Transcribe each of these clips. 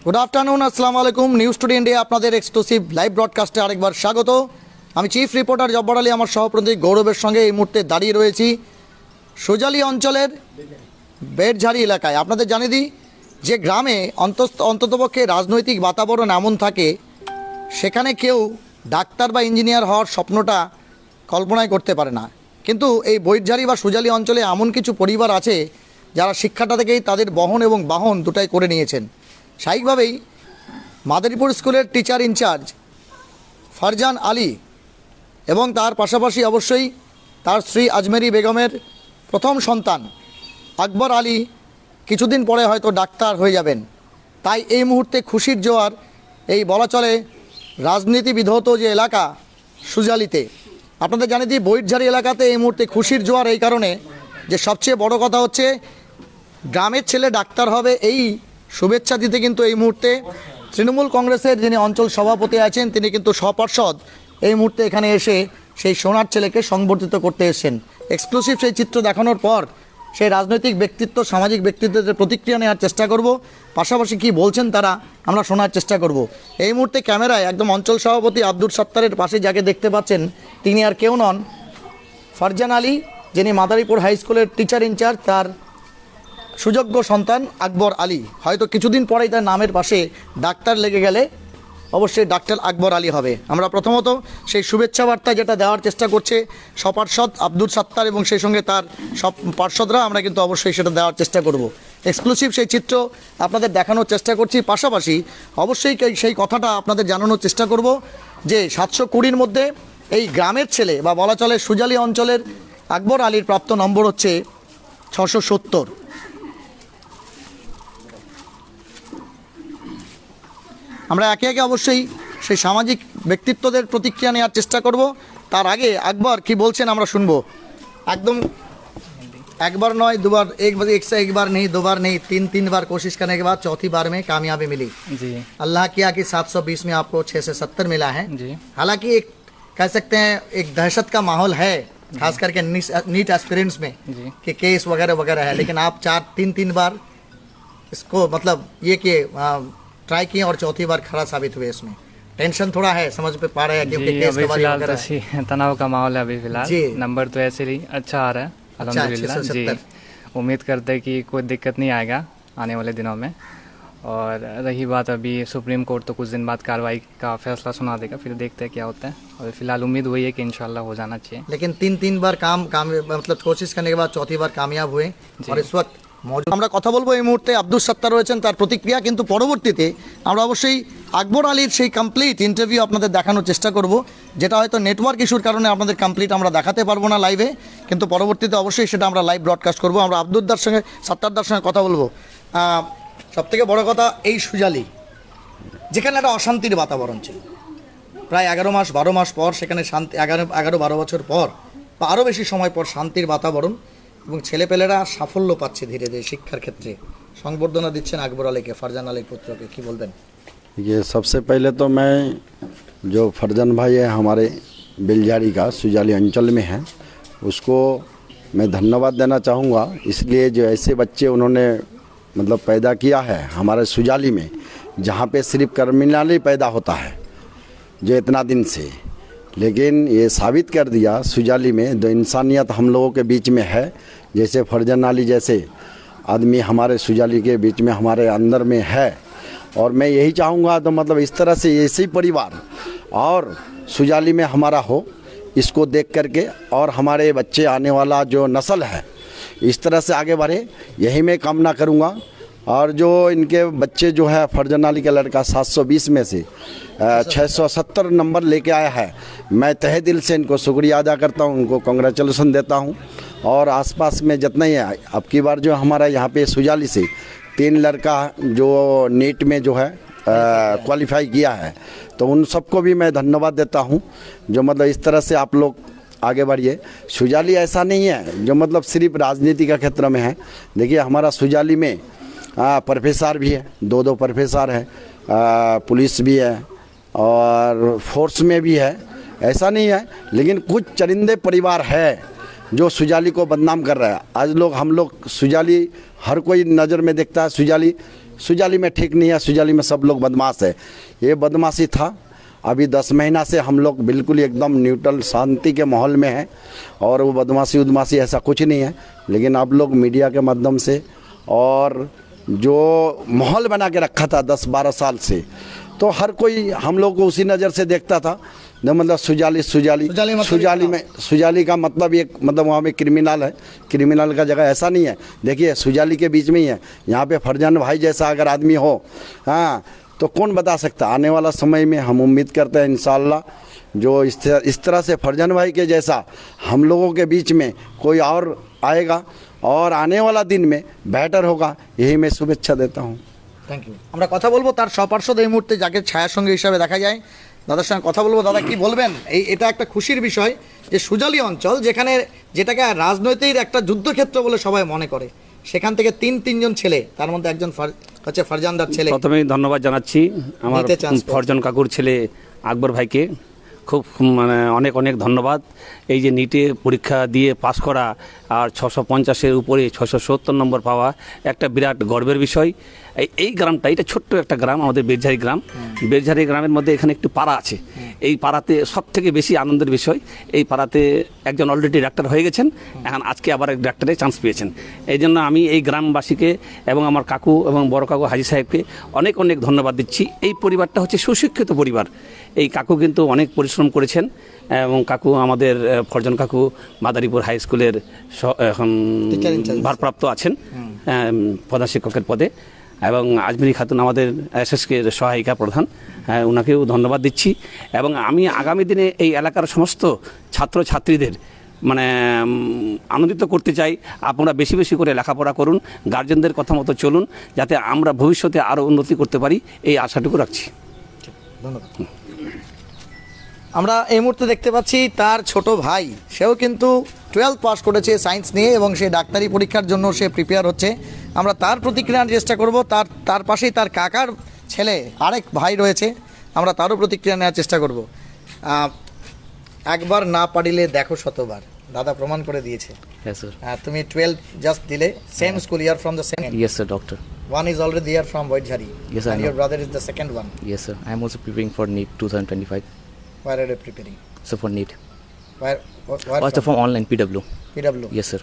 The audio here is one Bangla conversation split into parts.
गुड आफ्टरनून अस्सलाम वालेकुम নিউজ টুডে ইন্ডিয়া আপনাদের এক্সক্লুসিভ লাইভ ব্রডকাস্টে আরেকবার স্বাগত। আমি চিফ রিপোর্টার জব্বার আলী আমার সহপ্রতিনিধি গৌরবের সঙ্গে এই মুহূর্তে দাঁড়িয়ে রয়েছি সুজালি অঞ্চলের বেড়ঝাড়ি এলাকায়। আপনাদের জানিয়ে দিই যে গ্রামে অন্ততপক্ষে রাজনৈতিক বাতাবরণ এমন থাকে সেখানে কেউ ডাক্তার বা ইঞ্জিনিয়ার হওয়ার স্বপ্নটা কল্পনাই করতে পারে না, কিন্তু এই বৈরঝাড়ি বা সুজালি অঞ্চলে এমন কিছু পরিবার আছে যারা শিক্ষাটা থেকেই তাদের বহন এবং বাহন দুটাই করে নিয়েছেন। স্বাভাবিকভাবেই মাদারীপুর স্কুলের টিচার ইনচার্জ ফারজান আলী এবং তার পাশাপাশি অবশ্যই তার স্ত্রী আজমেরি বেগমের প্রথম সন্তান আকবর আলী কিছুদিন পরে হয়তো ডাক্তার হয়ে যাবেন। তাই এই মুহূর্তে খুশির জোয়ার এই বলা চলে রাজনীতি বিধৌত যে এলাকা সুজালিতে। আপনাদের জানিয়ে দিই বৈরঝাড়ি এলাকাতে এই মুহূর্তে খুশির জোয়ার এই কারণে যে সবচেয়ে বড় কথা হচ্ছে গ্রামের ছেলে ডাক্তার হবে এই শুভেচ্ছা দিতে কিন্তু এই মুহূর্তে তৃণমূল কংগ্রেসের যিনি অঞ্চল সভাপতি আছেন তিনি কিন্তু সপার্ষদ এই মুহূর্তে এখানে এসে সেই সোনার ছেলেকে সংবর্ধিত করতে এসেছেন। এক্সক্লুসিভ সেই চিত্র দেখানোর পর সেই রাজনৈতিক ব্যক্তিত্ব সামাজিক ব্যক্তিত্বের প্রতিক্রিয়া নেওয়ার চেষ্টা করব, পাশাপাশি কি বলছেন তারা আমরা শোনার চেষ্টা করব। এই মুহূর্তে ক্যামেরায় একদম অঞ্চল সভাপতি আব্দুল সত্তারের পাশে যাকে দেখতে পাচ্ছেন তিনি আর কেউ নন, ফারজান আলী, যিনি মাদারীপুর হাই স্কুলের টিচার ইনচার্জ, তার সুযোগ্য সন্তান আকবর আলী। হয়তো কিছুদিন পরেই তার নামের পাশে ডাক্তার লেগে গেলে অবশ্যই ডাক্তার আকবর আলী হবে। আমরা প্রথমত সেই শুভেচ্ছা বার্তা যেটা দেওয়ার চেষ্টা করছে সপার্ষদ আব্দুল সত্তার এবং সেই সঙ্গে তার সব পার্ষদরা, আমরা কিন্তু অবশ্যই সেটা দেওয়ার চেষ্টা করব। এক্সক্লুসিভ সেই চিত্র আপনাদের দেখানোর চেষ্টা করছি, পাশাপাশি অবশ্যই সেই কথাটা আপনাদের জানানোর চেষ্টা করব যে 720-র মধ্যে এই গ্রামের ছেলে বা বলা চলে সুজালি অঞ্চলের আকবর আলীর প্রাপ্ত নম্বর হচ্ছে 670। আমরা একে একে অবশ্যই সেই সামাজিক ব্যক্তিত্বদের প্রতিক্রিয়া নেওয়ার চেষ্টা করব। তার আগে আকবর কি বলছেন আমরা শুনবো। একদম একবার নয় দুবার, एक बार नहीं दो बार नहीं, तीन बार कोशिश करने के बाद चौथी बार में कामयाबी मिली जी। अल्लाह किया कि 720 में आपको 6 से 70 मिला है जी। हालांकि एक कह सकते हैं एक दहशत का माहौल है खास करके नीट एस्पिरेंट्स में कि केस वगैरह वगैरह है, लेकिन आप तीन बार इसको मतलब ये कि ट्राई किए और चौथी बार खरा साबित हुए। इसमें टेंशन थोड़ा है, समझ पे पा रहे हैं क्योंकि केस के बारे में तनाव का माहौल है अभी फिलहाल। नंबर तो ऐसे ही अच्छा आ रहा है अल्हम्दुलिल्लाह जी। उम्मीद करते हैं कि कोई दिक्कत नहीं आएगा आने वाले दिनों में। और रही बात अभी सुप्रीम कोर्ट तो कुछ दिन बाद कार्रवाई का फैसला सुना देगा, फिर देखते हैं क्या होता है। और फिलहाल उम्मीद वही है कि इंशाल्लाह हो जाना चाहिए। लेकिन तीन बार काम मतलब कोशिश करने के बाद चौथी बार कामयाब हुए और इस वक्त আমরা কথা বলবো এই মুহূর্তে আব্দুল সত্তার রয়েছেন তার প্রতিক্রিয়া, কিন্তু পরবর্তীতে আমরা অবশ্যই আকবর আলীর সেই কমপ্লিট ইন্টারভিউ আপনাদের দেখানোর চেষ্টা করব, যেটা হয়তো নেটওয়ার্ক ইস্যুর কারণে আপনাদের কমপ্লিট আমরা দেখাতে পারবো না লাইভে, কিন্তু পরবর্তীতে অবশ্যই সেটা আমরা লাইভ ব্রডকাস্ট করব। আমরা আব্দুলদার সঙ্গে সত্তারদার সঙ্গে কথা বলবো। সবথেকে বড় কথা এই সুজালি যেখানে একটা অশান্তির বাতাবরণ ছিল প্রায় 11-12 মাস পর, সেখানে শান্তি 11-12 বছর পর বা আরও বেশি সময় পর শান্তির বাতাবরণ এবং ছেলেপেলেরা সাফল্য পাচ্ছে ধীরে ধীরে শিক্ষার ক্ষেত্রে, সংবর্ধনা দিচ্ছেন আকবর আলীকে, ফারজান আলীর পুত্রকে, কি বলবেন? ये सबसे पहले तो मैं जो फरजान भाई है हमारे बेलझाड़ी का सुजाली अंचल में है उसको मैं धन्यवाद देना चाहूँगा, इसलिए जो ऐसे बच्चे उन्होंने मतलब पैदा किया है हमारे सुजाली में, जहाँ पे सिर्फ क्रिमिनल ही पैदा होता है जो इतना दिन से, लेकिन ये साबित कर दिया सुजाली में जो इंसानियत हम लोगों के बीच में है। जैसे फरजान अली जैसे आदमी हमारे सुजाली के बीच में हमारे अंदर में है, और मैं यही चाहूँगा तो मतलब इस तरह से ऐसे ही परिवार और सुजाली में हमारा हो, इसको देख करके और हमारे बच्चे आने वाला जो नस्ल है इस तरह से आगे बढ़े, यही मैं कामना करूँगा। और जो इनके बच्चे जो है फरजान अली का लड़का 720 में से 670 नंबर लेके आया है, मैं तहे दिल से इनको शुक्रिया अदा करता हूँ, उनको कांग्रेचुलेसन देता हूँ। और आसपास में जितना ही है अब की बार जो हमारा यहाँ पे सुजाली से 3 लड़का जो नीट में जो है क्वालिफाई किया है, तो उन सबको भी मैं धन्यवाद देता हूँ। जो मतलब इस तरह से आप लोग आगे बढ़िए। सुजाली ऐसा नहीं है जो मतलब सिर्फ राजनीति का क्षेत्र में है। देखिए हमारा सुजाली में प्रोफेसर भी है, 2 प्रोफेसर है, पुलिस भी है और फोर्स में भी है, ऐसा नहीं है, लेकिन कुछ चरिंदे परिवार है जो सुजाली को बदनाम कर रहा है। आज हम लोग सुजाली हर कोई नज़र में देखता है, सुजाली में ठीक नहीं है, सुजाली में सब लोग बदमाश है। ये बदमाशी था। अभी 10 महीना से हम लोग बिल्कुल एकदम न्यूट्रल शांति के माहौल में हैं और वो बदमाशी उदमाशी ऐसा कुछ नहीं है। लेकिन आप लोग मीडिया के माध्यम से और जो माहौल बना के रखा था 10-12 साल से, तो हर कोई हम लोग को उसी नज़र से देखता था। जो मतलब सुजाली का मतलब एक मतलब वहाँ पे क्रिमिनल है, क्रिमिनल का जगह ऐसा नहीं है। देखिए सुजाली के बीच में ही है, यहाँ पे फरजान भाई जैसा अगर आदमी हो, हाँ, तो कौन बता सकता। आने वाला समय में हम उम्मीद करते हैं इंशाल्लाह जो इस तरह से फरजान भाई के जैसा हम लोगों के बीच में कोई और आएगा और आने वाला दिन में बेटर होगा, यही मैं शुभेच्छा देता हूँ। Thank you. আমরা কথা বলবো তার সপার্শ্বদ এই মুহূর্তে যাকে ছায়ার সঙ্গে হিসাবে দেখা যায়, দাদার সঙ্গে কথা বলবো। দাদা কি বলবেন, এটা একটা খুশির বিষয় যে সুজালি অঞ্চল যেটাকে রাজনৈতিক একটা যুদ্ধক্ষেত্র বলে সবাই মনে করে, সেখান থেকে তিনজন ছেলে, তার মধ্যে একজন হচ্ছে ফরজানদার ছেলে। প্রথমেই ধন্যবাদ জানাচ্ছি আমার ফরজান কাকুর ছেলে আকবর ভাইকে, খুব মানে অনেক অনেক ধন্যবাদ। এই যে নিটে পরীক্ষা দিয়ে পাস করা আর 650-এর উপরে 670 নম্বর পাওয়া একটা বিরাট গর্বের বিষয়। এই গ্রামটা, এটা ছোট্ট একটা গ্রাম, আমাদের বেরঝারি গ্রাম। বেরঝারি গ্রামের মধ্যে এখানে একটি পাড়া আছে। এই পাড়াতে সব থেকে বেশি আনন্দের বিষয়, এই পাড়াতে একজন অলরেডি ডাক্তার হয়ে গেছেন, এখন আজকে আবার এক ডাক্তারে চান্স পেয়েছেন। এই জন্য আমি এই গ্রামবাসীকে এবং আমার কাকু এবং বড় কাকু হাজি সাহেবকে অনেক অনেক ধন্যবাদ দিচ্ছি। এই পরিবারটা হচ্ছে সুশিক্ষিত পরিবার। এই কাকু কিন্তু অনেক পরিশ্রম করেছেন এবং কাকু আমাদের ফরজান কাকু মাদারীপুর হাই স্কুলের এখন ভারপ্রাপ্ত আছেন প্রধান শিক্ষকের পদে, এবং আজমিরি খাতুন আমাদের এসএসকের সহায়িকা প্রধান, ওনাকেও ধন্যবাদ দিচ্ছি। এবং আমি আগামী দিনে এই এলাকার সমস্ত ছাত্রছাত্রীদের মানে আনন্দিত করতে চাই, আপনারা বেশি বেশি করে লেখাপড়া করুন, গার্জেনদের কথা মতো চলুন, যাতে আমরা ভবিষ্যতে আরও উন্নতি করতে পারি, এই আশাটুকু রাখছি। ধন্যবাদ। আমরা এই মুহূর্তে দেখতে পাচ্ছি তার ছোট ভাই, সেও কিন্তু 12 পাস করেছে সায়েন্স নিয়ে এবং সে ডাক্তারি পরীক্ষার জন্য সে প্রিপেয়ার হচ্ছে। আমরা তার প্রতিক্রিয়া নেওয়ার চেষ্টা করব। তার পাশেই তার কাকার ছেলে আরেক ভাই রয়েছে, আমরা তারও প্রতিক্রিয়া নেওয়ার চেষ্টা করব। একবার না পারিলে দেখো শতবার, দাদা প্রমাণ করে দিয়েছে। Yes sir. তুমি 12 জাস্ট দিলে, same school, year from the same. Yes sir, doctor. One is already there from Boidjhari. Yes, and I your know. brother is the second one. Yes sir. I am also preparing for NEET 2025. Where are you preparing? So for NEET. Where Also from online PW. PW. Yes sir.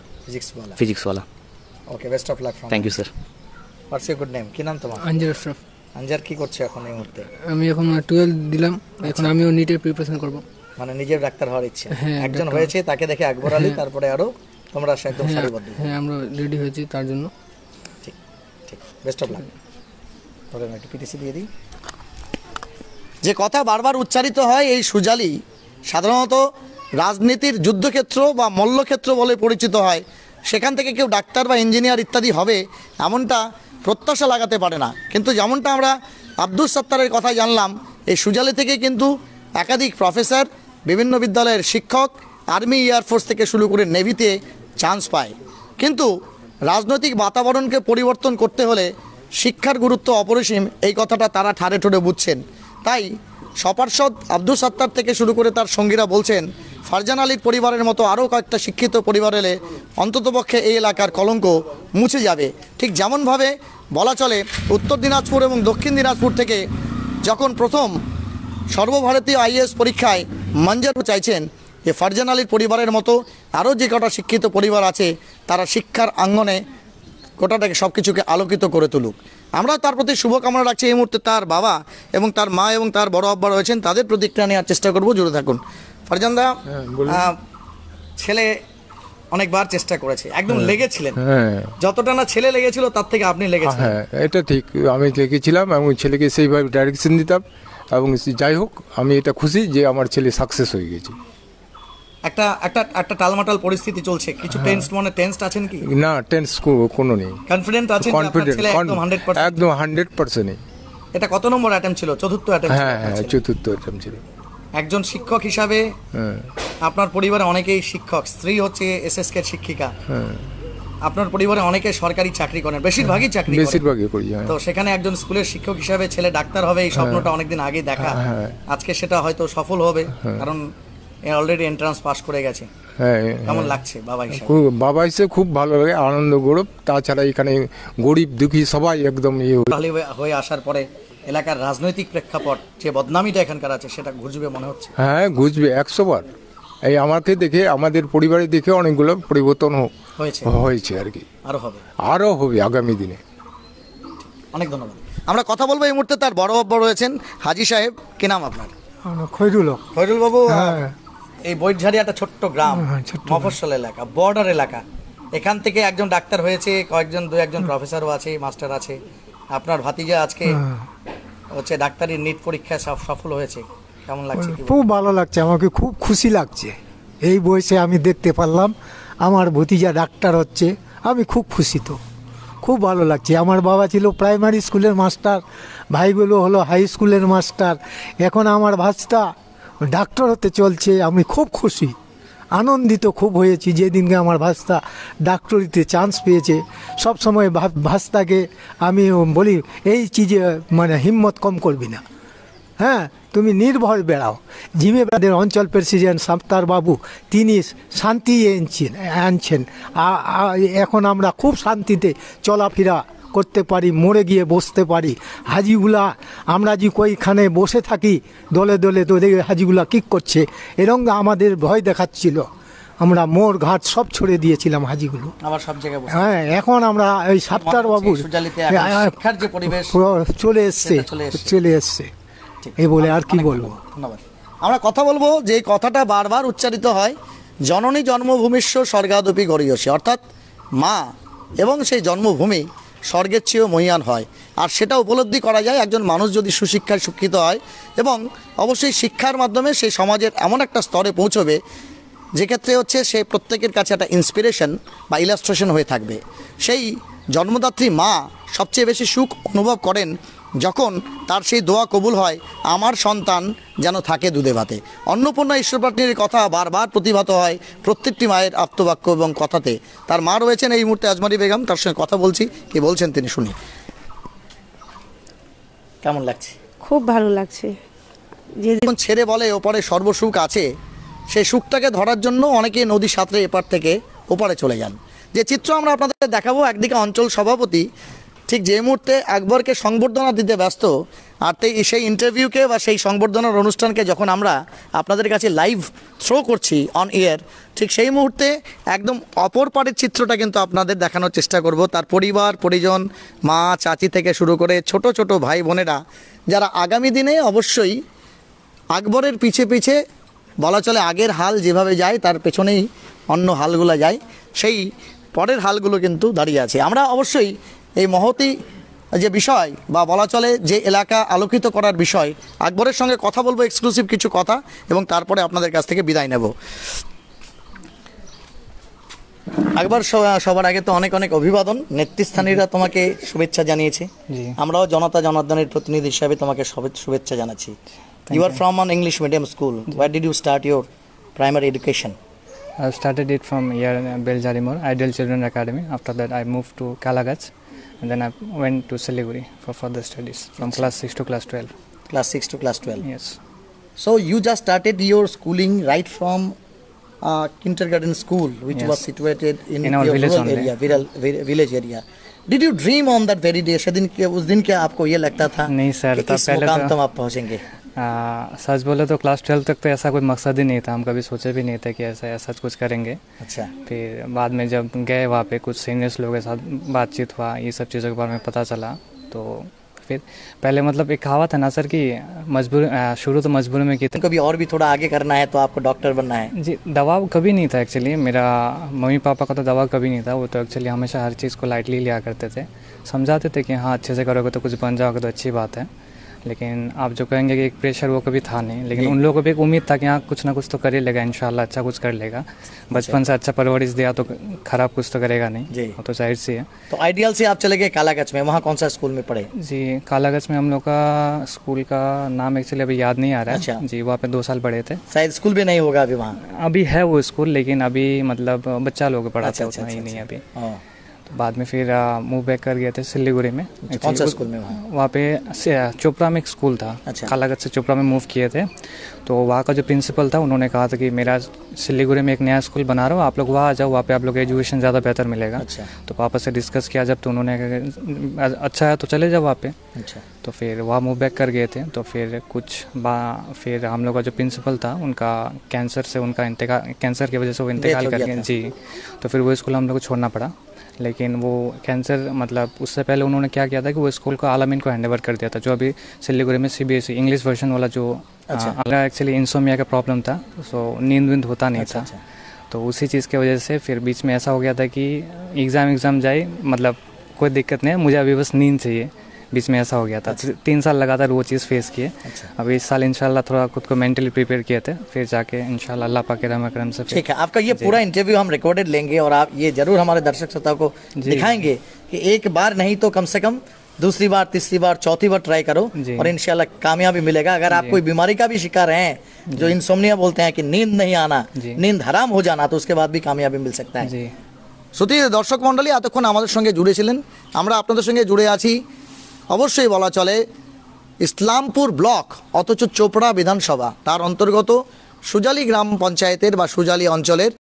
Physics wala. Okay, best of luck from Thank you sir. What's your good name? কি নাম তোমার? আনজার আশরাফ। আনজার কি করছে এখন এই মুহূর্তে? আমি এখন 12 দিলাম, এখন আমিও নিটের প্রিপারেশন করব। মানে নিজের ডাক্তার হওয়ার ইচ্ছে। হ্যাঁ, একজন হয়েছে, তাকে দেখে আকবর আলী, তারপরে আরো তোমরা একদম সারিবদ্ধ। হ্যাঁ, আমরা রেডি হয়েছি তার জন্য। ঠিক ঠিক, বেস্ট অফ লাক। পরে আমি একটু পিটিসি দিয়ে দিই। যে কথা বারবার উচ্চারিত হয়, এই সুজালি সাধারণত রাজনীতির যুদ্ধক্ষেত্র বা মল্লক্ষেত্র বলে পরিচিত হয়। সেখান থেকে কেউ ডাক্তার বা ইঞ্জিনিয়ার ইত্যাদি হবে এমনটা প্রত্যাশা লাগাতে পারে না। কিন্তু যেমনটা আমরা আব্দুল সত্তারের কথা জানলাম, এই সুজালি থেকে কিন্তু একাধিক প্রফেসর, বিভিন্ন বিদ্যালয়ের শিক্ষক, আর্মি, এয়ারফোর্স থেকে শুরু করে নেভিতে চান্স পায়। কিন্তু রাজনৈতিক বাতাবরণকে পরিবর্তন করতে হলে শিক্ষার গুরুত্ব অপরিসীম, এই কথাটা তারা ঠাড়ে ঠোঁটে বুঝছেন। তাই সপার্ষদ আব্দুল সত্তার থেকে শুরু করে তার সঙ্গীরা বলছেন, ফারজান আলীর পরিবারের মতো আরও কয়েকটা শিক্ষিত পরিবার এলে অন্ততপক্ষে এই এলাকার কলঙ্ক মুছে যাবে। ঠিক যেমনভাবে বলা চলে, উত্তর দিনাজপুর এবং দক্ষিণ দিনাজপুর থেকে যখন প্রথম সর্বভারতীয় আইএএস পরীক্ষায় মঞ্জুর চাইছেন, যে ফারজান আলীর পরিবারের মতো আরও যে কটা শিক্ষিত পরিবার আছে, তারা শিক্ষার আঙ্গনে গোটাটাকে সব কিছুকে আলোকিত করে তুলুক। আমরা তার প্রতি শুভকামনা রাখছি। এই মুহূর্তে তার বাবা এবং তার মা এবং তার বড় আব্বা রয়েছেন, তাদের প্রতিক্রিয়া নেওয়ার চেষ্টা করব। জুড়ে থাকুন। ফারজানদা, ছেলে অনেকবার চেষ্টা করেছে, একদম লেগেছিলেন। যতটা না ছেলে লেগেছিল তার থেকে আপনি লেগেছেন। হ্যাঁ, এটা ঠিক, আমি লেগেছিলাম এবং ছেলেকে সেইভাবে ডাইরেকশন দিতাম। এবং যাই হোক, আমি এটা খুশি যে আমার ছেলে সাকসেস হয়ে গেছে। একটা একটা একটা টালমাটাল পরিস্থিতি চলছে, কিছু টেন্সড, মনে টেন্সড আছেন কি? না, টেন্স কোনো নেই, কনফিডেন্ট আছেন? কনফিডেন্ট, একদম 100%? একদম 100%। এটা কত নম্বর অ্যাটেম্প ছিল? চতুর্থ অ্যাটেম্প? হ্যাঁ হ্যাঁ, চতুর্থ অ্যাটেম্প ছিল। একজন শিক্ষক হিসাবে আপনার পরিবারে অনেকেই শিক্ষক, স্ত্রী হচ্ছে এসএসকে শিক্ষিকা, আপনার পরিবারে অনেকে সরকারি চাকরি করেন, বেশিরভাগই চাকরি করেন। বেশিরভাগই করি। তো সেখানে একজন স্কুলের শিক্ষক হিসাবে ছেলে ডাক্তার হবে, এই স্বপ্নটা অনেকদিন আগে দেখা, আজকে সেটা হয়তো সফল হবে, কারণ অলরেডি এন্ট্রান্স পাস করে গেছে। হ্যাঁ কেমন লাগছে বাবা হিসাবে? বাবা হিসেবে খুব ভালো লাগে, আনন্দ গৌরব। তাছাড়া এখানে গরিব দুঃখী সবাই একদম ভালো হয়ে আসার পরে এলাকার রাজনৈতিক প্রেক্ষাপট যে বদনামিটা এখানকার আছে সেটা ঘুরবে মনে হচ্ছে। হ্যাঁ ঘুষবে 100 বার। এই আমাকে দেখে, আমাদের পরিবারে দেখে অনেকগুলো পরিবর্তন হয়েছে আর কি, আরও হবে আগামী দিনে। অনেক ধন্যবাদ। আমরা কথা বলবো এই মুহূর্তে তার বড় বাবা রয়েছেন হাজী সাহেব। কি নাম আপনার? খৈরুল বাবু। এই বৈঠঝাড়ি একটা ছোট্ট গ্রাম, মফস্বল এলাকা, বর্ডার এলাকা। এখান থেকে একজন ডাক্তার হয়েছে, দু একজন প্রফেসরও আছে, মাস্টার আছে। আপনার ভাতিজা আজকে হচ্ছে ডাক্তারি নিট পরীক্ষায় সফল হয়েছে, কেমন লাগছে? খুব ভালো লাগছে, আমাকে খুব খুশি লাগছে। এই বয়সে আমি দেখতে পারলাম আমার ভতিজা ডাক্তার হচ্ছে, আমি খুব খুশি। তো খুব ভালো লাগছে। আমার বাবা ছিল প্রাইমারি স্কুলের মাস্টার, ভাইগুলো হলো হাই স্কুলের মাস্টার, এখন আমার ভাস্তা ডাক্তার হতে চলছে। আমি খুব খুশি, আনন্দিত খুব হয়েছি যেদিনকে আমার ভাস্তা ডাক্তারিতে চান্স পেয়েছে। সব সময় ভাস্তাকে আমি বলি এই চিজে মানে হিম্মত কম করবি না, হ্যাঁ তুমি নির্ভয় বেড়াও। জিমেবাদের অঞ্চল প্রেসিডেন্ট সাত্তার বাবু তিনি শান্তি আনছেন। এখন আমরা খুব শান্তিতে চলাফেরা করতে পারি, মোড়ে গিয়ে বসতে পারি। হাজিগুলা আমরা যে কইখানে বসে থাকি দলে দলে, তো দেখে হাজিগুলা কী করছে এরকম আমাদের ভয় দেখাচ্ছিল। আমরা মোড় ঘাট সব ছড়ে দিয়েছিলাম হাজিগুলো, হ্যাঁ। এখন আমরা ওই সাত্তার বাবুর চলে এসছে এই বলে আর কি বলবো। ধন্যবাদ। আমরা কথা বলবো যে কথাটা বারবার উচ্চারিত হয়, জননী জন্মভূমিস্ব স্বর্গাদপি গরীয়সী, অর্থাৎ মা এবং সেই জন্মভূমি স্বর্গের চেয়েও মহিয়ান হয়। আর সেটা উপলব্ধি করা যায় একজন মানুষ যদি সুশিক্ষায় শিক্ষিত হয়, এবং অবশ্যই শিক্ষার মাধ্যমে সেই সমাজের এমন একটা স্তরে পৌঁছবে যেক্ষেত্রে হচ্ছে সে প্রত্যেকের কাছে একটা ইন্সপিরেশন বা ইলাস্ট্রেশন হয়ে থাকবে। সেই জন্মদাত্রী মা সবচেয়ে বেশি সুখ অনুভব করেন যখন তার সেই দোয়া কবুল হয়, আমার সন্তান যেন থাকে দুধে ভাতে। অন্নপূর্ণা ঈশ্বরপ্রার্থীর কথা বারবার প্রতিভাত হয় প্রত্যেকটি মায়ের আপ্তবাক্য এবং কথাতে। তার মা রয়েছেন এই মুহূর্তে আজমারি বেগম, তার সঙ্গে কথা বলছি, কি বলছেন তিনি শুনি। কেমন লাগছে? খুব ভালো লাগছে। যে যখন ছেড়ে বলে ওপারে সর্বসুখ আছে, সেই সুখটাকে ধরার জন্য অনেকে নদী সাঁতরে এপার থেকে ওপারে চলে যান। যে চিত্র আমরা আপনাদের দেখাবো, একদিকে অঞ্চল সভাপতি ঠিক যে মুহূর্তে আকবরকে সংবর্ধনা দিতে ব্যস্ত, আর সেই ইন্টারভিউকে বা সেই সংবর্ধনার অনুষ্ঠানকে যখন আমরা আপনাদের কাছে লাইভ থ্রো করছি অন এয়ার, ঠিক সেই মুহূর্তে একদম অপর পাড়ের চিত্রটা কিন্তু আপনাদের দেখানোর চেষ্টা করব। তার পরিবার পরিজন, মা চাচি থেকে শুরু করে ছোট ছোট ভাই বোনেরা, যারা আগামী দিনে অবশ্যই আকবরের পিছে পিছে বলা চলে আগের হাল যেভাবে যায় তার পেছনেই অন্য হালগুলো যায়, সেই পরের হালগুলো কিন্তু দাঁড়িয়ে আছে। আমরা অবশ্যই এই মহতি যে বিষয় বা বলা চলে যে এলাকা আলোকিত করার বিষয়, আকবরের সঙ্গে কথা বলবো, এক্সক্লুসিভ কিছু কথা, এবং তারপরে আপনাদের কাছ থেকে বিদায় নেব। আকবর, সবার আগে তো অনেক অনেক অভিবাদন। নেতৃস্থানীয়রা তোমাকে শুভেচ্ছা জানিয়েছে, আমরাও জনতা জনার্দনের প্রতিনিধি হিসাবে তোমাকে শুভেচ্ছা জানাচ্ছি। You are from an English medium school. Where did you start your primary education? I started it from here in Beljarimor, Ideal Children Academy. After that, I moved to Kalagach, and then I went to Siliguri for further studies from class 6 to class 12. Class 6 to class 12? Yes. So you just started your schooling right from kindergarten school, which was situated in our your village rural area, village area. Did you dream on that very day? उस दिन क्या आपको ये लगता था नहीं सर, कि इस मुकाम तक आप पहुँचेंगे? सच बोले तो क्लास 12 तक तो ऐसा कोई मकसद ही नहीं था, हम कभी सोचे भी नहीं थे कि ऐसा कुछ करेंगे। अच्छा। फिर बाद में जब गए वहाँ पे कुछ सीनियर्स लोगों के साथ बातचीत हुआ, ये सब चीज़ों के बारे में पता चला, तो फिर पहले मतलब एक कहावत है ना सर कि मजबूर शुरू तो मजबूरी में की थी, कभी और भी थोड़ा आगे करना है तो आपको डॉक्टर बनना है। जी, दबाव कभी नहीं था एक्चुअली। मेरा मम्मी पापा का तो दबाव कभी नहीं था, वो तो एक्चुअली हमेशा हर चीज़ को लाइटली लिया करते थे, समझाते थे कि हाँ अच्छे से करोगे तो कुछ बन जाओगे तो अच्छी बात है। लेकिन आप जो कहेंगे कि एक प्रेशर वो कभी था नहीं, लेकिन उन लोगों को भी एक उम्मीद था कि हाँ कुछ ना कुछ तो कर ही लेगा, इंशाल्लाह अच्छा कुछ कर लेगा। बचपन से अच्छा परवरिश दिया तो खराब कुछ तो करेगा नहीं, वो तो जाहिर सी है। तो आइडियल से आप चले गए कालागच में, वहाँ कौन सा स्कूल में पढ़े? जी, कालागच में हम लोग का स्कूल का नाम एक्चुअली अभी याद नहीं आ रहा है। अच्छा। जी, वहाँ पे 2 साल पढ़े थे। शायद स्कूल भी नहीं होगा अभी वहाँ? अभी है वो स्कूल, लेकिन अभी मतलब बच्चा लोग पढ़ाते हैं, उतना ही नहीं अभी। तो बाद में फिर मूव बैक कर गए थे सिलीगुड़ी में। कौन सा स्कूल में? वहाँ पे चोपड़ा में एक स्कूल था, कालागढ़ से चोपड़ा में मूव किए थे। तो वहाँ का जो प्रिंसिपल था उन्होंने कहा था कि मेरा सिलीगुड़ी में एक नया स्कूल बना रहा हूँ, आप लोग वहाँ आ जाओ, वहाँ पे आप लोग एजुकेशन ज़्यादा बेहतर मिलेगा। तो पापा से डिस्कस किया जब, तो उन्होंने कहा अच्छा है तो चले जाओ वहाँ पे। तो फिर वहाँ मूव बैक कर गए थे। तो फिर फिर हम लोग का जो प्रिंसिपल था उनका कैंसर से कैंसर की वजह से वो इंतकाल कर गए जी। तो फिर वो स्कूल हम लोग को छोड़ना पड़ा। लेकिन वो कैंसर मतलब उससे पहले उन्होंने क्या किया था कि वो स्कूल को आलमीन को हैंडओवर कर दिया था, जो अभी सिलीगुड़ी में CBSE इंग्लिश वर्जन वाला जो एक्चुअली इंसोमिया का प्रॉब्लम था, सो नींद होता नहीं था। तो उसी चीज़ की वजह से फिर बीच में ऐसा हो गया था कि एग्ज़ाम जाए, मतलब कोई दिक्कत नहीं है, मुझे अभी बस नींद चाहिए। बीच में ऐसा हो गया था। 3 साल लगातार वो चीज़ फेस किए। अभी इस साल इंशाल्लाह थोड़ा खुद को मेंटली प्रिपेयर किए थे, फिर जाके इंशाल्लाह अल्लाह पाक के रहम करम से। ठीक है, आपका ये पूरा इंटरव्यू हम रिकॉर्डेड लेंगे और आप ये जरूर हमारे दर्शक श्रोताओं को दिखाएंगे कि एक बार नहीं तो कम से कम दूसरी बार, तीसरी बार, चौथी बार ट्राई करो और इंशाल्लाह कामयाबी मिलेगा। अगर आप कोई बीमारी का भी शिकार हैं, जो इंसोम्निया बोलते हैं कि नींद नहीं आना, नींद हराम हो जाना, तो उसके बाद भी कामयाबी मिल सकता है। শ্রোতি দর্শক মণ্ডলী, এতক্ষণ আমাদের সঙ্গে জুড়ে ছিলেন, আমরা আপনাদের সঙ্গে জুড়ে আছি অবশ্যই বলা চলে ইসলামপুর ব্লক অথচ চোপড়া বিধানসভা তার অন্তর্গত সুজালি গ্রাম পঞ্চায়েতের বা সুজালি অঞ্চলের